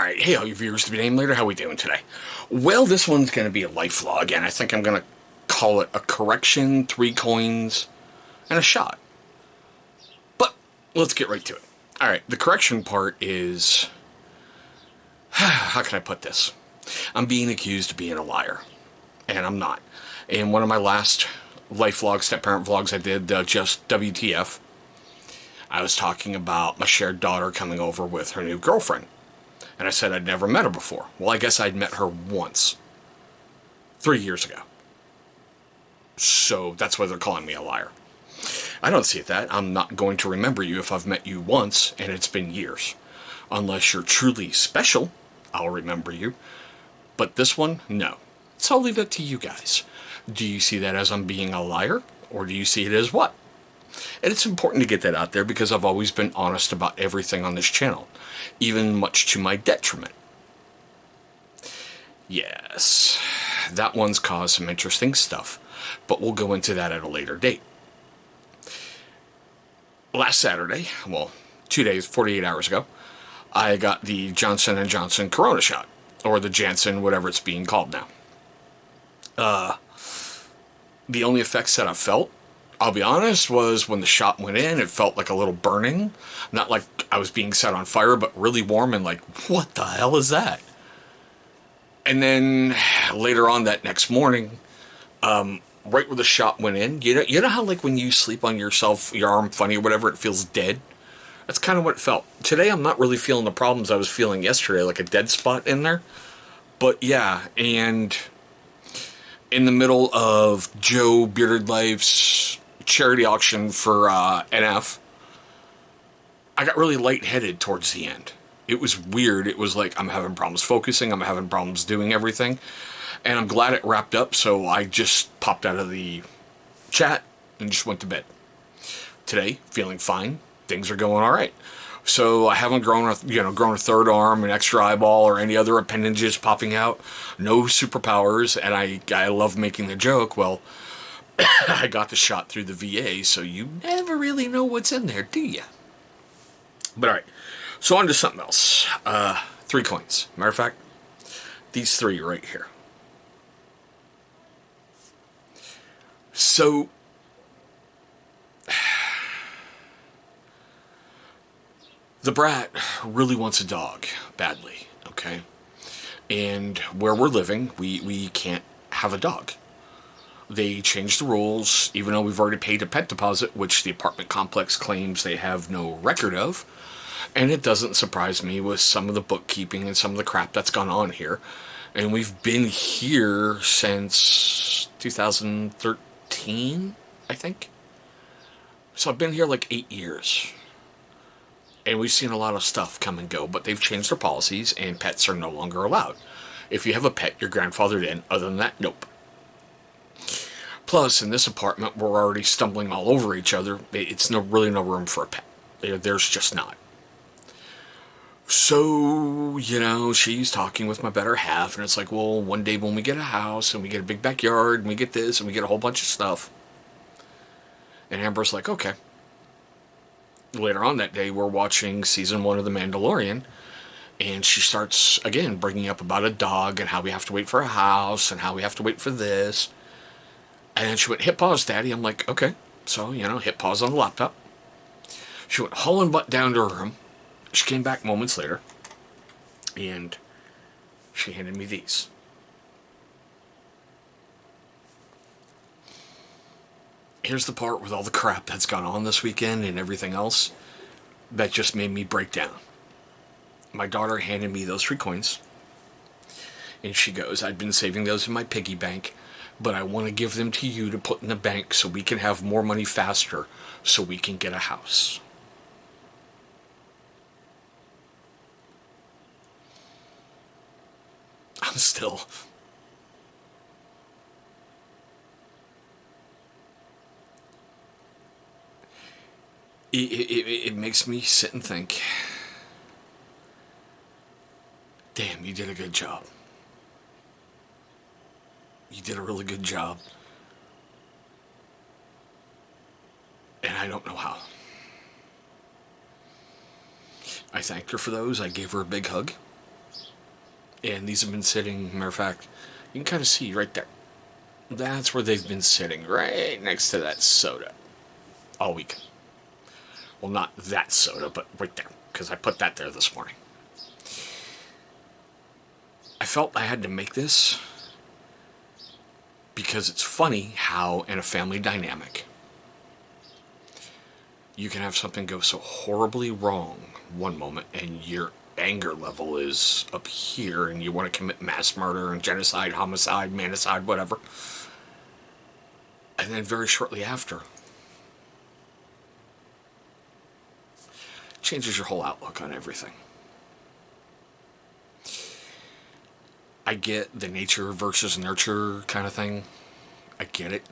Alright, hey all you viewers to be named later, how we doing today? Well, this one's going to be a life vlog, and I think I'm going to call it a correction, 3 coins, and a shot. But, let's get right to it. Alright, the correction part is... how can I put this? I'm being accused of being a liar, and I'm not. In one of my last life vlogs, step-parent vlogs I did, just WTF, I was talking about my shared daughter coming over with her new girlfriend. And I said I'd never met her before. Well, I guess I'd met her once. 3 years ago. So that's why they're calling me a liar. I don't see it that. I'm not going to remember you if I've met you once and it's been years. Unless you're truly special, I'll remember you. But this one, no. So I'll leave it to you guys. Do you see that as I'm being a liar? Or do you see it as what? And it's important to get that out there because I've always been honest about everything on this channel, even much to my detriment. Yes, that one's caused some interesting stuff, but we'll go into that at a later date. Last Saturday, well, 2 days, 48 hours ago, I got the Johnson & Johnson Corona shot, or the Janssen, whatever it's being called now. The only effects that I felt, I'll be honest, was when the shot went in, it felt like a little burning. Not like I was being set on fire, but really warm and like, what the hell is that? And then later on that next morning, right where the shot went in, you know how like when you sleep on yourself, your arm funny or whatever, it feels dead? That's kind of what it felt. Today I'm not really feeling the problems I was feeling yesterday, like a dead spot in there. But yeah, and in the middle of Joe Bearded Life's charity auction for NF, I got really lightheaded towards the end. It was weird. It was like I'm having problems focusing. I'm having problems doing everything. And I'm glad it wrapped up, so I just popped out of the chat and just went to bed. Today, feeling fine. Things are going all right. So I haven't grown a third arm, an extra eyeball, or any other appendages popping out. No superpowers, and I love making the joke. Well, I got the shot through the VA, so you never really know what's in there, do you? But alright, so on to something else. 3 coins. Matter of fact, these 3 right here. So, the brat really wants a dog, badly, okay? And where we're living, we can't have a dog. They changed the rules, even though we've already paid a pet deposit, which the apartment complex claims they have no record of. And it doesn't surprise me with some of the bookkeeping and some of the crap that's gone on here. And we've been here since 2013, I think. So I've been here like 8 years. And we've seen a lot of stuff come and go, but they've changed their policies and pets are no longer allowed. If you have a pet, you're grandfathered in. Other than that, nope. Plus, in this apartment, we're already stumbling all over each other. It's really no room for a pet. There's just not. So, she's talking with my better half, and it's like, well, one day when we get a house, and we get a big backyard, and we get this, and we get a whole bunch of stuff. And Amber's like, okay. Later on that day, we're watching season 1 of The Mandalorian, and she starts, again, bringing up about a dog, and how we have to wait for a house, and how we have to wait for this. And then she went, hit pause, Daddy. I'm like, okay. So, hit pause on the laptop. She went hauling butt down to her room. She came back moments later, and she handed me these. Here's the part with all the crap that's gone on this weekend and everything else that just made me break down. My daughter handed me those 3 coins, and she goes, I've been saving those in my piggy bank, but I want to give them to you to put in the bank so we can have more money faster so we can get a house. I'm still... It makes me sit and think, damn, you did a good job. You did a really good job. And I don't know how. I thanked her for those. I gave her a big hug. And these have been sitting, matter of fact, you can kind of see right there. That's where they've been sitting, right next to that soda all week. Well, not that soda, but right there, because I put that there this morning. I felt I had to make this because it's funny how, in a family dynamic, you can have something go so horribly wrong one moment and your anger level is up here and you want to commit mass murder and genocide, homicide, manicide, whatever. And then very shortly after, changes your whole outlook on everything. I get the nature versus nurture kind of thing. I get it.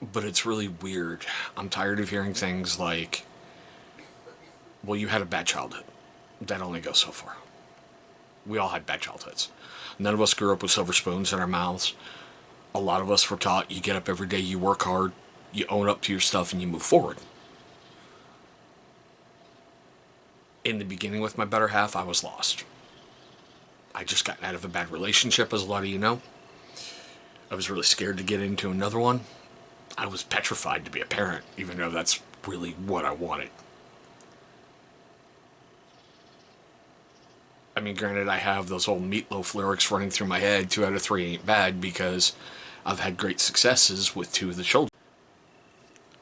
But it's really weird. I'm tired of hearing things like, well, you had a bad childhood. That only goes so far. We all had bad childhoods. None of us grew up with silver spoons in our mouths. A lot of us were taught you get up every day, you work hard, you own up to your stuff, and you move forward. In the beginning with my better half, I was lost. I just gotten out of a bad relationship, as a lot of you know. I was really scared to get into another one. I was petrified to be a parent, even though that's really what I wanted. I mean, granted, I have those old Meatloaf lyrics running through my head, 2 out of 3 ain't bad, because I've had great successes with 2 of the children.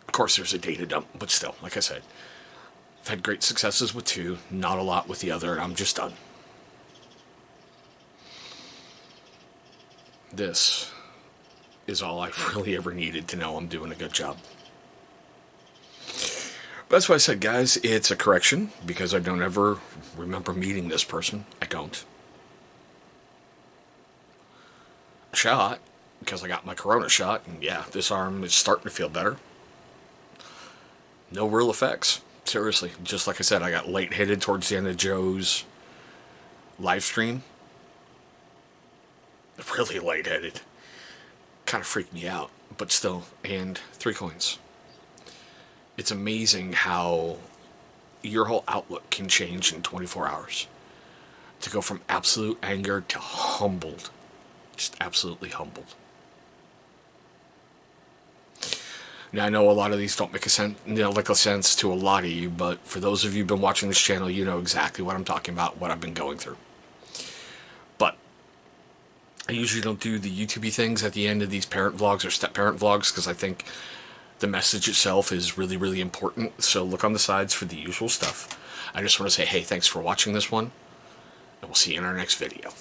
Of course, there's a data dump, but still, like I said, I've had great successes with 2, not a lot with the other, and I'm just done. This is all I really ever needed to know I'm doing a good job. But that's why I said, guys, it's a correction, because I don't ever remember meeting this person. I don't. A shot, because I got my corona shot, and yeah, this arm is starting to feel better. No real effects. Seriously, just like I said, I got lightheaded towards the end of Joe's live stream. Really lightheaded. Kind of freaked me out, but still, and 3 coins. It's amazing how your whole outlook can change in 24 hours. To go from absolute anger to humbled. Just absolutely humbled. Now, I know a lot of these don't make a sense to a lot of you, but for those of you who've been watching this channel, you know exactly what I'm talking about, what I've been going through. But I usually don't do the YouTube-y things at the end of these parent vlogs or step-parent vlogs, because I think the message itself is really, really important. So look on the sides for the usual stuff. I just want to say, hey, thanks for watching this one, and we'll see you in our next video.